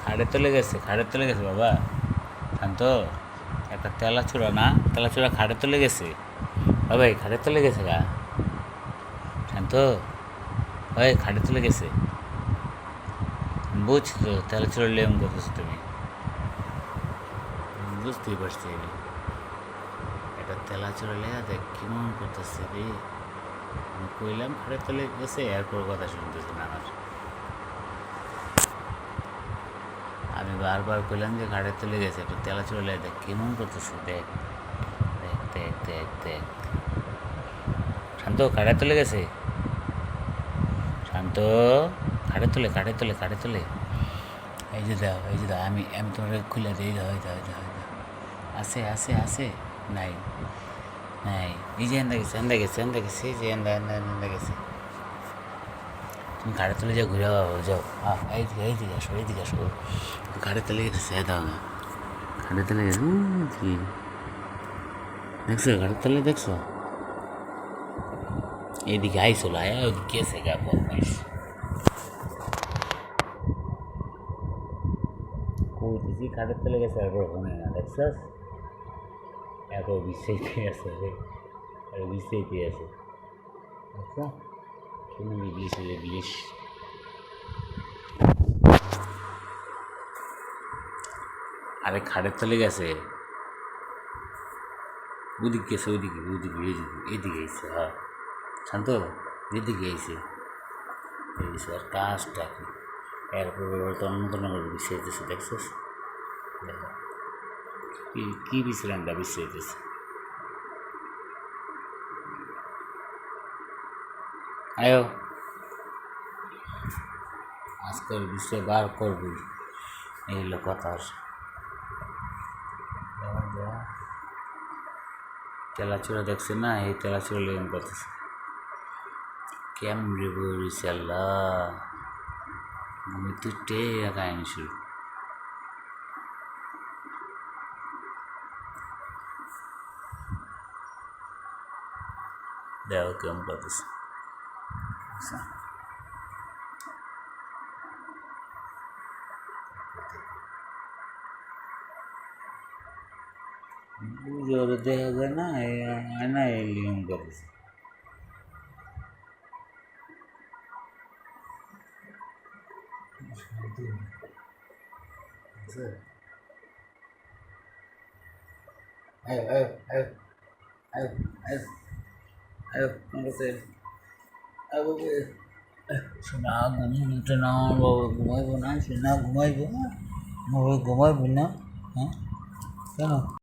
খাড়ে তলে গেছে বাবা। শান্ত, একটা তেলাচূড়া না, তেলাচূড়া খাড়ে তলে গেছে বাবা, এই খাড়ে তলে গেছে গা। শান্ত, ওই খাড়ে তলে গেছে। বুঝছো তো তেলাচূড়া লেম করতেছো তুমি, বুঝতেই পারছি। এটা তেলাচূড়া লেয়া দেখ কেমন করতেছে রে। আমি কইলাম খাড়ে তলে গেছে, এরপর কথা শুনতেছে না আমার। আমি বারবার কইলাম যে ঘাড়ে তুলে গেছে, একটু তেলা চলে দেখ কেমন করতেছে, দেখ দেখ দেখ দেখ দেখ। শান্ত, ঘাড়ে তুলে গেছে। শান্ত, ঘাড়ে তুলে। এই যে দাও, এই যে দাও, আমি আমি তোমার খুলে দিই, দাও দাও দাও দাও। আছে আছে আছে, নাই নাই, এই যে এন্দা গেছে এন্দা গেছে এন্দা গেছে, এই যে এন্দা এন্দা এন্দা গেছে। তুমি ঘাড়ে তুলে যাও, ঘুরে যাও। এইদিকে আসো, এইদিকে আসো। ঘাড়ে তুলে গেছে, দাও না। ঘাড়ে তুলে গেছে, কি দেখছো? ঘাড়ে তুলে দেখছো? এইদিকে আইসল, আয়া ওইদিকে গেছে গা বদমাইশ। কইতেছি ঘাড়ে তুলে গেছে, এরপর শুনে না, দেখছস? এত বিশ্রাইতে আছে রে, আর বিশ্রাইতে আছে, দেখছো? কেমন ইংলিশ হলে ইংলিশ। আরে খাড়ের তলে গেছে, ওদিকে গেছে, ওইদিকে ওইদিকে এইদিকে এইদিকে আইসে। হ্যাঁ শান্ত, এদিকে আইসে, এইসে আর কাজটা কি। এরপরে তো অন্য নম্বর বিশ্রাইতেছে, দেখছিস? দেখো কি বিশ্রামটা বিশ্রাইতেছে। আয়ো, আজকের বিষয় বার করবি, এই হলো কথা। তেলাচূড়া দেখছে না, এই তেলাচূড়া লেগে করতেছে কেমন রে বলিস আল্লাহ। আমি তুই টে কাহিনী শুরু। দেখো কেমন করতেছে। বুঝে দেখা যায় না, না এই লিম করতেছে। আয়ো আয়ো আয়ো আয়ো আয়ো আয়ো, তোমার কাছে আয়ো। শোনা ঘুম উঠে না, বাবা ঘুমাইবো না, শোনা ঘুমাইবো না, ঘুমাইবো না। হ্যাঁ কেন?